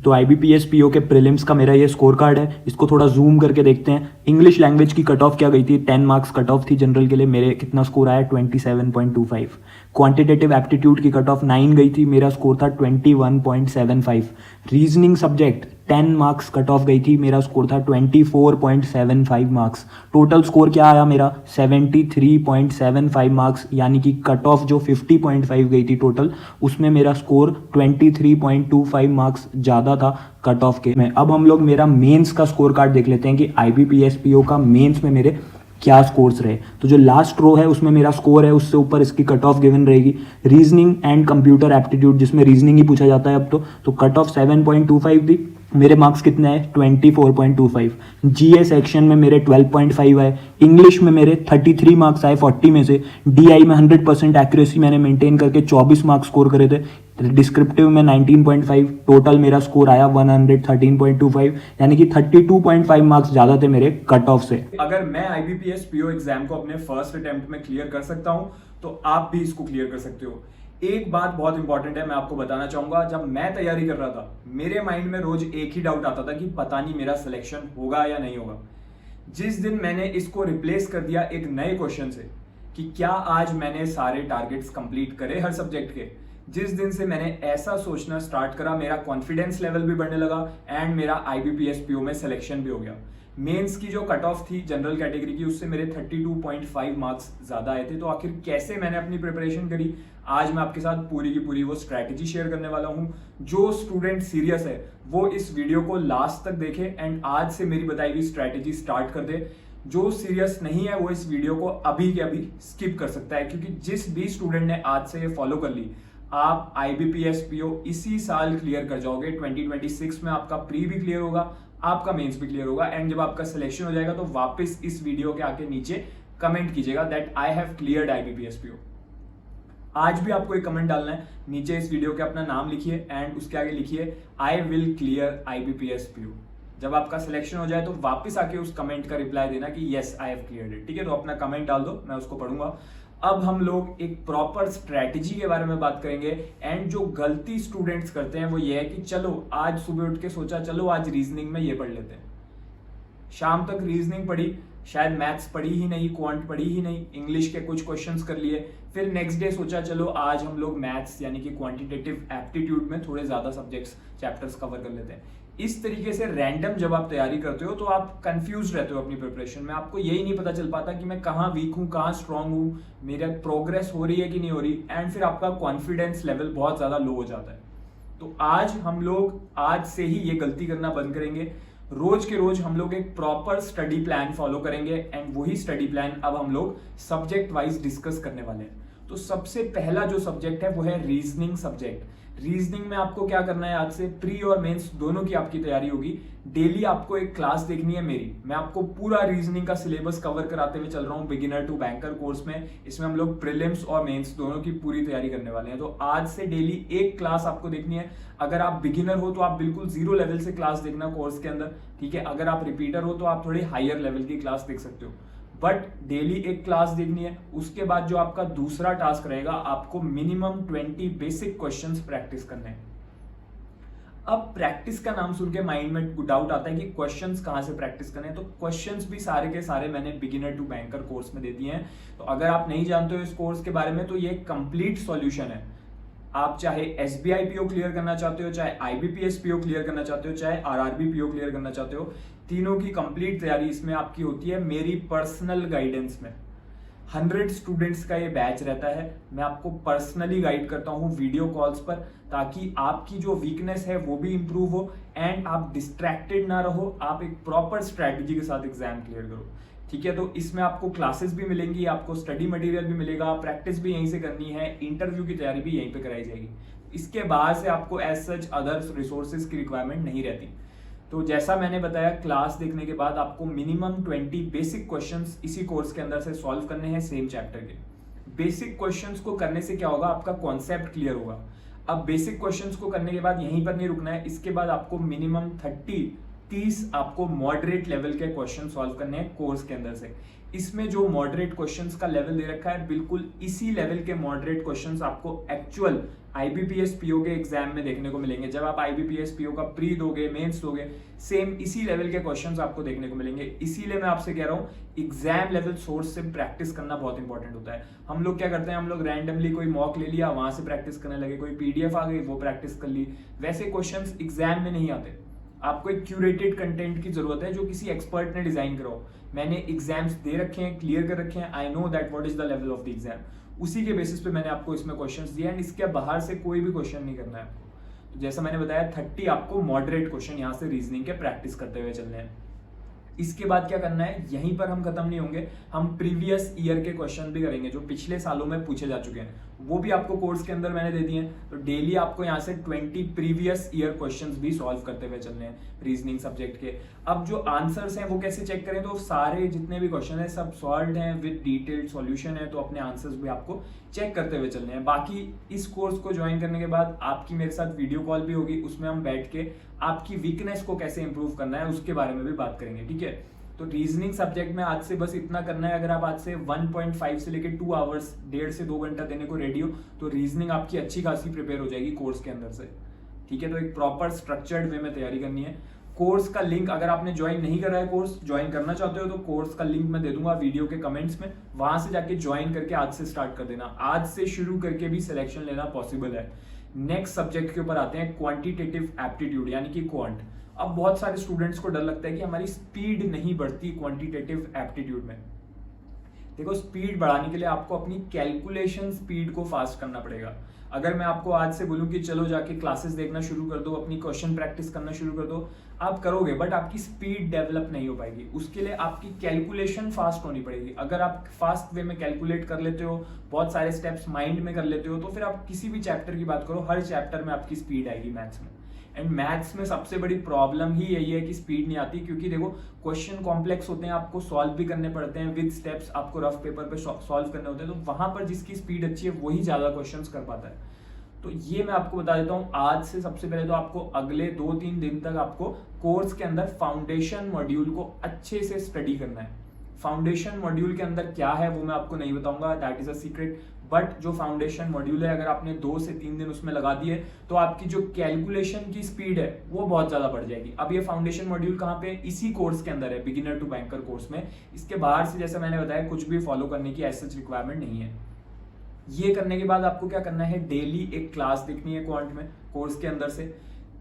तो IBPS PO के prelims का मेरा ये स्कोर कार्ड है, इसको थोड़ा जूम करके देखते हैं। इंग्लिश लैंग्वेज की कट ऑफ क्या गई थी, 10 मार्क्स कट ऑफ थी जनरल के लिए, मेरे कितना स्कोर आया 27.25। क्वांटिटेटिव एप्टीट्यूड की कट ऑफ 9 गई थी, मेरा स्कोर था 21.75। Reasoning subject 10 marks cut off गई थी, मेरा स्कोर था 24.75 मार्क्स। टोटल स्कोर क्या आया मेरा 73.75 मार्क्स, यानी कि कट ऑफ जो 50.5 गई थी टोटल, उसमें मेरा स्कोर 23.25 मार्क्स ज़्यादा था कट ऑफ के में। अब हम लोग मेरा मेंस का स्कोर कार्ड देख लेते हैं कि IBPS PO का मेंस में मेरे क्या स्कोर्स रहे। तो जो लास्ट रो है उसमें मेरा स्कोर है, उससे ऊपर इसकी कट ऑफ गिवन रहेगी। रीजनिंग एंड कंप्यूटर एप्टीट्यूड, जिसमें रीजनिंग ही पूछा जाता है अब तो कट ऑफ 7.25 थी, मेरे मार्क्स कितने आए 24.25। GA सेक्शन में मेरे 12.5 आए। इंग्लिश में मेरे 33 मार्क्स आए 40 में से। DI में 100% एक्यूरेसी मैंने मेंटेन करके 24 मार्क्स स्कोर करे थे। डिस्क्रिप्टिव में 19.5, टोटल मेरा स्कोर आया 113.25, यानी कि 32.5 मार्क्स ज़्यादा थे मेरे कट ऑफ से। अगर मैं IBPS PO एग्जाम को अपने फर्स्ट अटेम्प्ट में क्लियर कर सकता हूं तो आप भी इसको क्लियर कर सकते हो। एक बात बहुत इंपॉर्टेंट है, मैं आपको बताना चाहूंगा, जब मैं तैयारी कर रहा था मेरे माइंड में रोज एक ही डाउट आता था कि पता नहीं मेरा सिलेक्शन होगा या नहीं होगा। जिस दिन मैंने इसको रिप्लेस कर दिया एक नए क्वेश्चन से कि क्या आज मैंने सारे टारगेट्स कंप्लीट करे हर सब्जेक्ट के, जिस दिन से मैंने ऐसा सोचना स्टार्ट करा, मेरा कॉन्फिडेंस लेवल भी बढ़ने लगा एंड मेरा IBPS PO में सिलेक्शन भी हो गया। मेंस की जो कट ऑफ थी जनरल कैटेगरी की, उससे मेरे 32.5 मार्क्स ज्यादा आए थे। तो आखिर कैसे मैंने अपनी प्रिपरेशन करी, आज मैं आपके साथ पूरी की पूरी वो स्ट्रैटेजी शेयर करने वाला हूं। जो स्टूडेंट सीरियस है वो इस वीडियो को लास्ट तक देखे एंड आज से मेरी बताई हुई स्ट्रैटेजी स्टार्ट कर दे। जो सीरियस नहीं है वो इस वीडियो को अभी के अभी स्किप कर सकता है, क्योंकि जिस भी स्टूडेंट ने आज से ये फॉलो कर ली, आप IBPS PO इसी साल क्लियर कर जाओगे। 2026 में आपका प्री भी क्लियर होगा, आपका मेंस भी क्लियर होगा एंड जब आपका सिलेक्शन हो जाएगा तो वापस इस वीडियो के आके नीचे कमेंट कीजिएगा that I have cleared IBPS PO। आज भी आपको एक कमेंट डालना है, नीचे इस वीडियो के अपना नाम लिखिए एंड उसके आगे लिखिए I will clear IBPS PO। जब आपका सिलेक्शन हो जाए तो वापस आके उस कमेंट का रिप्लाई देना कि yes I have cleared it. ठीक है, तो अपना कमेंट डाल दो, मैं उसको पढ़ूंगा। अब हम लोग एक प्रॉपर स्ट्रैटेजी के बारे में बात करेंगे एंड जो गलती स्टूडेंट्स करते हैं वो ये है कि चलो आज सुबह उठ के सोचा चलो आज रीजनिंग में ये पढ़ लेते हैं, शाम तक रीजनिंग पढ़ी, शायद मैथ्स पढ़ी ही नहीं, क्वांट पढ़ी ही नहीं, इंग्लिश के कुछ क्वेश्चंस कर लिए, फिर नेक्स्ट डे सोचा चलो आज हम लोग मैथ्स यानी कि क्वांटिटेटिव एप्टीट्यूड में थोड़े ज्यादा सब्जेक्ट्स चैप्टर्स कवर कर लेते हैं। इस तरीके से रैंडम जब आप तैयारी करते हो तो आप कंफ्यूज रहते हो अपनी प्रिपरेशन में, आपको यही नहीं पता चल पाता कि मैं कहाँ वीक हूँ, कहाँ स्ट्रांग हूँ, मेरा प्रोग्रेस हो रही है कि नहीं हो रही, एंड फिर आपका कॉन्फिडेंस लेवल बहुत ज्यादा लो हो जाता है। तो आज हम लोग आज से ही ये गलती करना बंद करेंगे। रोज के रोज हम लोग एक प्रॉपर स्टडी प्लान फॉलो करेंगे एंड वही स्टडी प्लान अब हम लोग सब्जेक्ट वाइज डिस्कस करने वाले हैं। तो सबसे पहला जो सब्जेक्ट है वो है रीजनिंग सब्जेक्ट। रीजनिंग में आपको क्या करना है, आज से प्री और मेंस दोनों की आपकी तैयारी होगी। डेली आपको एक क्लास देखनी है मेरी, मैं आपको पूरा रीजनिंग का सिलेबस कवर कराते हुए चल रहा हूँ बिगिनर टू बैंकर कोर्स में। इसमें हम लोग प्रीलिम्स और मेंस दोनों की पूरी तैयारी करने वाले हैं। तो आज से डेली एक क्लास आपको देखनी है। अगर आप बिगिनर हो तो आप बिल्कुल 0 लेवल से क्लास देखना कोर्स के अंदर, ठीक है। अगर आप रिपीटर हो तो आप थोड़ी हायर लेवल की क्लास देख सकते हो, बट डेली एक क्लास देखनी है। उसके बाद जो आपका दूसरा टास्क रहेगा, आपको मिनिमम 20 बेसिक क्वेश्चंस प्रैक्टिस करने हैं। अब प्रैक्टिस का नाम सुन के माइंड में डाउट आता है कि क्वेश्चंस कहां से प्रैक्टिस करने हैं। तो क्वेश्चंस भी सारे के सारे मैंने बिगिनर टू बैंकर कोर्स में दे दिए हैं। तो अगर आप नहीं जानते हो इस कोर्स के बारे में तो ये कंप्लीट सॉल्यूशन है। आप चाहे SBI PO क्लियर करना चाहते हो, चाहे IBPS PO क्लियर करना चाहते हो, चाहे RRB PO क्लियर करना चाहते हो, तीनों की कंप्लीट तैयारी इसमें आपकी होती है मेरी पर्सनल गाइडेंस में। 100 स्टूडेंट्स का ये बैच रहता है, मैं आपको पर्सनली गाइड करता हूँ वीडियो कॉल्स पर, ताकि आपकी जो वीकनेस है वो भी इंप्रूव हो एंड आप डिस्ट्रैक्टेड ना रहो, आप एक प्रॉपर स्ट्रैटेजी के साथ एग्जाम क्लियर करो। ठीक है, तो इसमें आपको क्लासेस भी मिलेंगी, आपको स्टडी मटेरियल भी मिलेगा, प्रैक्टिस भी यहीं से करनी है, इंटरव्यू की तैयारी भी यहीं पे कराई जाएगी। इसके बाद से आपको एज सच अदर रिसोर्सेज की रिक्वायरमेंट नहीं रहती। तो जैसा मैंने बताया, क्लास देखने के बाद आपको मिनिमम 20 बेसिक क्वेश्चंस इसी कोर्स के अंदर से सॉल्व करने हैं सेम चैप्टर के। बेसिक क्वेश्चंस को करने से क्या होगा, आपका कॉन्सेप्ट क्लियर होगा। अब बेसिक क्वेश्चंस को करने के बाद यहीं पर नहीं रुकना है, इसके बाद आपको मिनिमम 30 30 आपको मॉडरेट लेवल के क्वेश्चन सॉल्व करने हैं कोर्स के अंदर से। इसमें जो मॉडरेट क्वेश्चंस का लेवल दे रखा है, बिल्कुल इसी लेवल के मॉडरेट क्वेश्चंस आपको एक्चुअल आईबीपीएस पीओ के एग्जाम में देखने को मिलेंगे। जब आप आईबीपीएस पीओ का प्री दोगे, मेंस दोगे, सेम इसी लेवल के क्वेश्चंस आपको देखने को मिलेंगे। इसीलिए मैं आपसे कह रहा हूँ एग्जाम लेवल सोर्स से प्रैक्टिस करना बहुत इंपॉर्टेंट होता है। हम लोग क्या करते हैं, हम लोग रैंडमली कोई मॉक ले लिया, वहां से प्रैक्टिस करने लगे, कोई पीडीएफ आ गई वो प्रैक्टिस कर ली। वैसे क्वेश्चंस एग्जाम में नहीं आते। आपको एक क्यूरेटेड कंटेंट की जरूरत है जो किसी एक्सपर्ट ने डिजाइन करा हो। मैंने एग्जाम्स दे रखे हैं, क्लियर कर रखे हैं, I know that what is the level of the exam. उसी के बेसिस पे मैंने आपको इसमें क्वेश्चंस दिए एंड इसके बाहर से कोई भी क्वेश्चन नहीं करना है आपको। तो जैसा मैंने बताया 30 आपको मॉडरेट क्वेश्चन यहाँ से रीजनिंग के प्रैक्टिस करते हुए चलने हैं। इसके बाद क्या करना है, यहीं पर हम खत्म नहीं होंगे, हम प्रीवियस ईयर के क्वेश्चन भी करेंगे जो पिछले सालों में पूछे जा चुके हैं, वो भी आपको कोर्स के अंदर मैंने दे दिए हैं। तो डेली आपको यहाँ से 20 प्रीवियस ईयर क्वेश्चंस भी सॉल्व करते हुए चलने हैं रीजनिंग सब्जेक्ट के। अब जो आंसर्स हैं वो कैसे चेक करें, तो सारे जितने भी क्वेश्चन है सब सॉल्व हैं विद डिटेल्ड सॉल्यूशन है, तो अपने आंसर्स भी आपको चेक करते हुए चलने हैं। बाकी इस कोर्स को ज्वाइन करने के बाद आपकी मेरे साथ वीडियो कॉल भी होगी, उसमें हम बैठ के आपकी वीकनेस को कैसे इंप्रूव करना है उसके बारे में भी बात करेंगे, ठीक है। तो रीजनिंग सब्जेक्ट में आज से बस इतना करना है। अगर आप आज से 1.5 से लेकर 2 आवर्स, 1.5 से 2 घंटा देने को रेडी हो, तो रीजनिंग आपकी अच्छी खासी प्रिपेयर हो जाएगी कोर्स के अंदर से, ठीक है। तो एक प्रॉपर स्ट्रक्चर्ड वे में तैयारी करनी है। कोर्स का लिंक अगर आपने ज्वाइन नहीं करा है, कोर्स ज्वाइन करना चाहते हो, तो कोर्स का लिंक मैं दे दूंगा वीडियो के कमेंट्स में, वहां से जाके ज्वाइन करके आज से स्टार्ट कर देना। आज से शुरू करके भी सिलेक्शन लेना पॉसिबल है। नेक्स्ट सब्जेक्ट के ऊपर आते हैं, क्वांटिटेटिव एप्टीट्यूड यानी कि क्वांट। अब बहुत सारे स्टूडेंट्स को डर लगता है कि हमारी स्पीड नहीं बढ़ती क्वांटिटेटिव एप्टीट्यूड में। देखो, स्पीड बढ़ाने के लिए आपको अपनी कैलकुलेशन स्पीड को फास्ट करना पड़ेगा। अगर मैं आपको आज से बोलूं कि चलो जाके क्लासेस देखना शुरू कर दो, अपनी क्वेश्चन प्रैक्टिस करना शुरू कर दो, आप करोगे, बट आपकी स्पीड डेवलप नहीं हो पाएगी। उसके लिए आपकी कैलकुलेशन फास्ट होनी पड़ेगी। अगर आप फास्ट वे में कैलकुलेट कर लेते हो, बहुत सारे स्टेप्स माइंड में कर लेते हो, तो फिर आप किसी भी चैप्टर की बात करो, हर चैप्टर में आपकी स्पीड आएगी मैथ्स में। एंड मैथ्स में सबसे बड़ी प्रॉब्लम ही यही है कि स्पीड नहीं आती, क्योंकि देखो क्वेश्चन कॉम्प्लेक्स होते हैं, आपको सॉल्व भी करने पड़ते हैं विद स्टेप्स, आपको रफ पेपर पे सॉल्व करने होते हैं। तो वहां पर जिसकी स्पीड अच्छी है वही ज्यादा क्वेश्चंस कर पाता है। तो ये मैं आपको बता देता हूं, आज से सबसे पहले तो आपको अगले 2-3 दिन तक आपको कोर्स के अंदर फाउंडेशन मॉड्यूल को अच्छे से स्टडी करना है। फाउंडेशन मॉड्यूल के अंदर क्या है वो मैं आपको नहीं बताऊंगा, that is a secret. But जो फाउंडेशन मॉड्यूल है, अगर आपने 2 से 3 दिन उसमें लगा दिए, तो आपकी जो कैलकुलेशन की स्पीड है वो बहुत ज्यादा बढ़ जाएगी। अब ये फाउंडेशन मॉड्यूल कहाँ पे, इसी कोर्स के अंदर है, बिगिनर टू बैंकर कोर्स में। इसके बाहर से जैसे मैंने बताया कुछ भी फॉलो करने की ऐसी रिक्वायरमेंट नहीं है। ये करने के बाद आपको क्या करना है, डेली एक क्लास देखनी है क्वांट में कोर्स के अंदर से।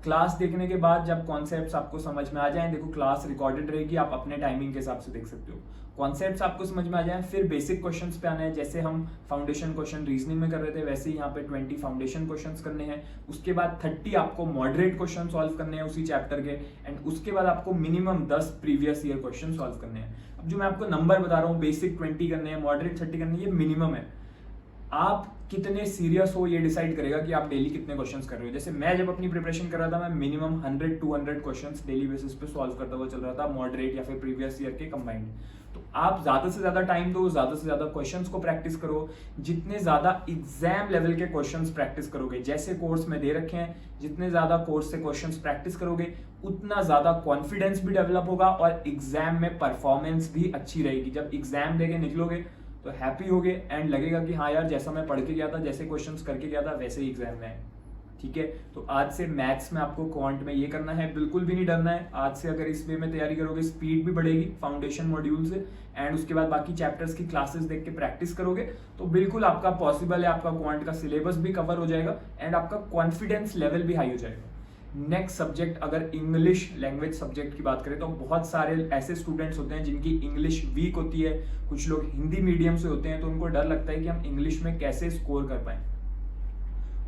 क्लास देखने के बाद जब कॉन्सेप्ट्स आपको समझ में आ जाएं, देखो क्लास रिकॉर्डेड रहेगी, आप अपने टाइमिंग के हिसाब से देख सकते हो। कॉन्सेप्ट्स आपको समझ में आ जाएं, फिर बेसिक क्वेश्चंस पे आना है। जैसे हम फाउंडेशन क्वेश्चन रीजनिंग में कर रहे थे, वैसे ही यहाँ पे 20 फाउंडेशन क्वेश्चंस करने हैं। उसके बाद 30 आपको मॉडरेट क्वेश्चन सॉल्व करने हैं उसी चैप्टर के, एंड उसके बाद आपको minimum 10 previous year question solve करने हैं। अब जो मैं आपको नंबर बता रहा हूँ, बेसिक 20 करने हैं, मॉडरेट 30 करने हैं, ये मिनिमम है। आप कितने सीरियस हो ये डिसाइड करेगा कि आप डेली कितने क्वेश्चंस कर रहे हो। जैसे मैं जब अपनी प्रिपरेशन कर रहा था, मैं मिनिमम 100-200 क्वेश्चंस डेली बेसिस पे सॉल्व करता हुआ चल रहा था, मॉडरेट या फिर प्रीवियस ईयर के कंबाइंड। तो आप ज्यादा से ज्यादा टाइम दो, ज्यादा से ज्यादा क्वेश्चंस को प्रैक्टिस करो। जितने ज्यादा एग्जाम लेवल के क्वेश्चंस प्रैक्टिस करोगे, जैसे कोर्स में दे रखे हैं, जितने ज्यादा कोर्स से क्वेश्चंस प्रैक्टिस करोगे, उतना ज्यादा कॉन्फिडेंस भी डेवलप होगा और एग्जाम में परफॉर्मेंस भी अच्छी रहेगी। जब एग्जाम देके निकलोगे तो हैप्पी होगे एंड लगेगा कि हाँ यार, जैसा मैं पढ़ के गया था, जैसे क्वेश्चंस करके गया था, वैसे ही एग्जाम में है, ठीक है। तो आज से मैथ्स में आपको क्वांट में ये करना है, बिल्कुल भी नहीं डरना है। आज से अगर इस वे में तैयारी करोगे, स्पीड भी बढ़ेगी फाउंडेशन मॉड्यूल से, एंड उसके बाद बाकी चैप्टर्स की क्लासेस देख के प्रैक्टिस करोगे, तो बिल्कुल आपका पॉसिबल है, आपका क्वांट का सिलेबस भी कवर हो जाएगा एंड आपका कॉन्फिडेंस लेवल भी हाई हो जाएगा। नेक्स्ट सब्जेक्ट, अगर इंग्लिश लैंग्वेज सब्जेक्ट की बात करें, तो बहुत सारे ऐसे स्टूडेंट्स होते हैं जिनकी इंग्लिश वीक होती है। कुछ लोग हिंदी मीडियम से होते हैं, तो उनको डर लगता है कि हम इंग्लिश में कैसे स्कोर कर पाए।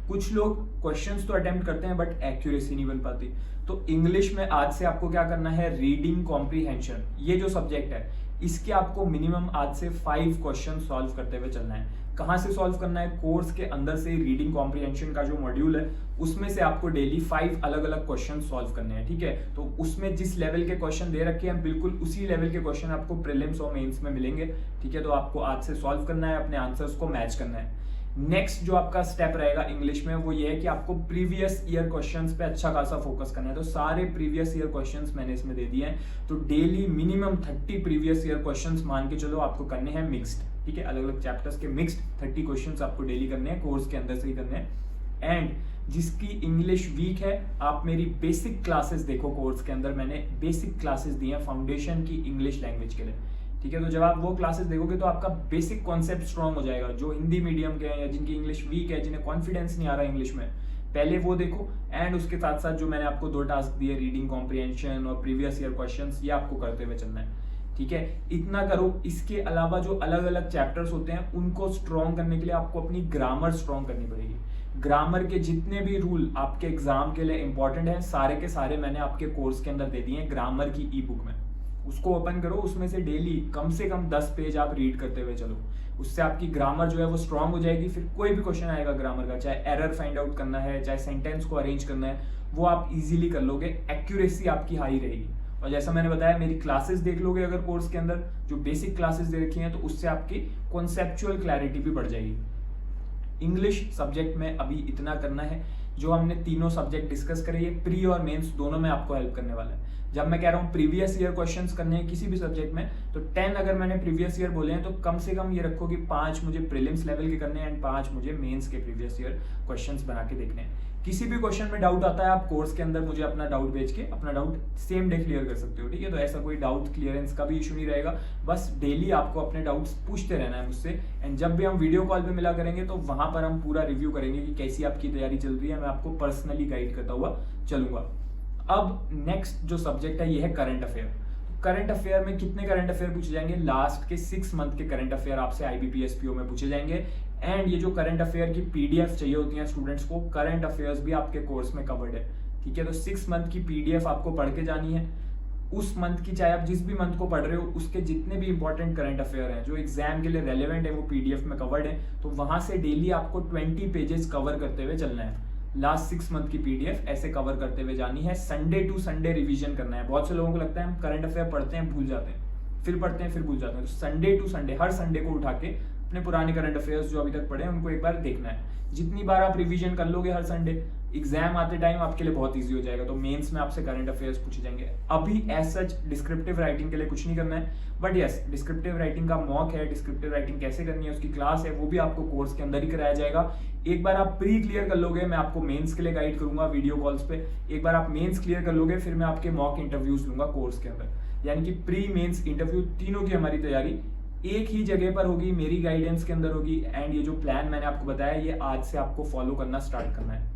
कुछ लोग क्वेश्चंस तो अटेम्प्ट करते हैं बट एक्यूरेसी नहीं बन पाती। तो इंग्लिश में आज से आपको क्या करना है, रीडिंग कॉम्प्रीहेंशन, ये जो सब्जेक्ट है, इसके आपको मिनिमम आज से 5 क्वेश्चन सॉल्व करते हुए चलना है। कहाँ से सॉल्व करना है, कोर्स के अंदर से रीडिंग कॉम्प्रीहेंशन का जो मॉड्यूल है, उसमें से आपको डेली 5 अलग अलग क्वेश्चन सॉल्व करने हैं, ठीक है। तो उसमें जिस लेवल के क्वेश्चन दे रखे हैं, बिल्कुल उसी लेवल के क्वेश्चन आपको प्रीलिम्स और मेंस में मिलेंगे, ठीक है। तो आपको आज से सॉल्व करना है, अपने आंसर्स को मैच करना है। नेक्स्ट जो आपका स्टेप रहेगा इंग्लिश में वो ये है कि आपको प्रीवियस ईयर क्वेश्चंस पे अच्छा खासा फोकस करना है। तो सारे प्रीवियस ईयर क्वेश्चंस मैंने इसमें दे दिए हैं। तो daily minimum 30 previous year questions मान के चलो आपको करने हैं मिक्स्ड, ठीक है, अलग अलग चैप्टर्स के मिक्स्ड 30 क्वेश्चंस आपको डेली करने हैं, कोर्स के अंदर से ही करने हैं। एंड जिसकी इंग्लिश वीक है, आप मेरी बेसिक क्लासेस देखो, कोर्स के अंदर मैंने बेसिक क्लासेस दी हैं फाउंडेशन की इंग्लिश लैंग्वेज के लिए, ठीक है। तो जब आप वो क्लासेस देखोगे तो आपका बेसिक कॉन्सेप्ट स्ट्रॉन्ग हो जाएगा। जो हिंदी मीडियम के हैं या जिनकी इंग्लिश वीक है, जिन्हें कॉन्फिडेंस नहीं आ रहा इंग्लिश में, पहले वो देखो। एंड उसके साथ साथ जो मैंने आपको 2 टास्क दिए, रीडिंग कॉम्प्रिहेंशन और प्रीवियस ईयर क्वेश्चंस, ये आपको करते हुए चलना है, ठीक है। इतना करो। इसके अलावा जो अलग अलग चैप्टर्स होते हैं उनको स्ट्रॉन्ग करने के लिए आपको अपनी ग्रामर स्ट्रॉन्ग करनी पड़ेगी। ग्रामर के जितने भी रूल आपके एग्जाम के लिए इंपॉर्टेंट हैं, सारे के सारे मैंने आपके कोर्स के अंदर दे दिए हैं ग्रामर की ई बुक में। उसको ओपन करो, उसमें से डेली कम से कम 10 पेज आप रीड करते हुए चलो। उससे आपकी ग्रामर जो है वो स्ट्रांग हो जाएगी। फिर कोई भी क्वेश्चन आएगा ग्रामर का, चाहे एरर फाइंड आउट करना है, चाहे सेंटेंस को अरेंज करना है, वो आप इजीली कर लोगे। एक्यूरेसी आपकी हाई रहेगी। और जैसा मैंने बताया, मेरी क्लासेस देख लोगे अगर कोर्स के अंदर, जो बेसिक क्लासेस दे रखी हैं, तो उससे आपकी कॉन्सेप्चुअल क्लैरिटी भी बढ़ जाएगी। इंग्लिश सब्जेक्ट में अभी इतना करना है। जो हमने तीनों सब्जेक्ट डिस्कस करे, ये प्री और मेंस दोनों में आपको हेल्प करने वाला है। जब मैं कह रहा हूँ प्रीवियस ईयर क्वेश्चंस करने हैं किसी भी सब्जेक्ट में, तो 10 अगर मैंने प्रीवियस ईयर बोले हैं तो कम से कम ये रखो कि 5 मुझे प्रीलिम्स लेवल के करने हैं एंड 5 मुझे मेंस के प्रीवियस ईयर क्वेश्चंस बना के देखने हैं। किसी भी क्वेश्चन में डाउट आता है, आप कोर्स के अंदर मुझे अपना डाउट भेज के अपना डाउट सेम डे क्लियर कर सकते हो, ठीक है। तो ऐसा कोई डाउट क्लियरेंस का भी इशू नहीं रहेगा। बस डेली आपको अपने डाउट्स पूछते रहना है मुझसे। एंड जब भी हम वीडियो कॉल पे मिला करेंगे तो वहां पर हम पूरा रिव्यू करेंगे कि कैसी आपकी तैयारी चल रही है। मैं आपको पर्सनली गाइड करता हुआ चलूंगा। अब नेक्स्ट जो सब्जेक्ट है ये है करंट अफेयर। करंट अफेयर में कितने करंट अफेयर पूछे जाएंगे? लास्ट के 6 मंथ के करंट अफेयर आपसे IBPS PO में पूछे जाएंगे। एंड ये जो करंट अफेयर की PDF चाहिए होती है स्टूडेंट्स को, करंट अफेयर्स भी आपके कोर्स में कवर्ड है, ठीक है। तो 6 मंथ की PDF आपको पढ़ के जानी है। उस मंथ की, चाहे आप जिस भी मंथ को पढ़ रहे हो, उसके जितने भी इंपॉर्टेंट करंट अफेयर हैं जो एग्जाम के लिए रेलेवेंट है, वो PDF में कवर्ड है। तो वहां से डेली आपको 20 पेजेस कवर करते हुए चलना है। लास्ट 6 मंथ की PDF ऐसे कवर करते हुए जानी है। संडे टू संडे रिवीजन करना है। बहुत से लोगों को लगता है हम करंट अफेयर पढ़ते हैं, भूल जाते हैं, फिर पढ़ते हैं, फिर भूल जाते हैं। तो संडे टू संडे, हर संडे को उठा के अपने पुराने करंट अफेयर्स जो अभी तक पढ़े हैं उनको एक बार देखना है। जितनी बार आप रिवीजन कर लोगे हर संडे, एग्जाम आते टाइम आपके लिए बहुत ईजी हो जाएगा। तो मेंस में आपसे करंट अफेयर्स पूछे जाएंगे। अभी एज सच डिस्क्रिप्टिव राइटिंग के लिए कुछ नहीं करना है, बट यस डिस्क्रिप्टिव राइटिंग का मॉक है। डिस्क्रिप्टिव राइटिंग कैसे करनी है उसकी क्लास है, वो भी आपको कोर्स के अंदर ही कराया जाएगा। एक बार आप प्री क्लियर कर लोगे, मैं आपको मेंस के लिए गाइड करूंगा वीडियो कॉल्स पे। एक बार आप मेंस क्लियर कर लोगे, फिर मैं आपके मॉक इंटरव्यूज लूंगा कोर्स के अंदर। यानी कि प्री मेंस इंटरव्यू तीनों की हमारी तैयारी एक ही जगह पर होगी, मेरी गाइडेंस के अंदर होगी। एंड ये जो प्लान मैंने आपको बताया, ये आज से आपको फॉलो करना स्टार्ट करना है।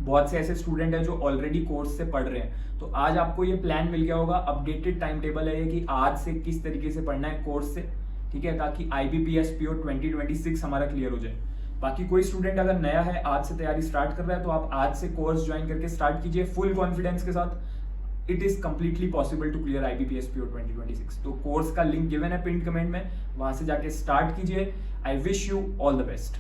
बहुत से ऐसे स्टूडेंट हैं जो ऑलरेडी कोर्स से पढ़ रहे हैं, तो आज आपको ये प्लान मिल गया होगा। अपडेटेड टाइम टेबल है ये कि आज से किस तरीके से पढ़ना है कोर्स से, ठीक है, ताकि IBPS PO 2026 हमारा क्लियर हो जाए। बाकी कोई स्टूडेंट अगर नया है, आज से तैयारी स्टार्ट कर रहा है, तो आप आज से कोर्स ज्वाइन करके स्टार्ट कीजिए फुल कॉन्फिडेंस के साथ। It is completely possible to clear IBPS PO 2026। तो कोर्स का लिंक गिवन है पिन कमेंट में, वहां से जाके स्टार्ट कीजिए। I wish you all the best.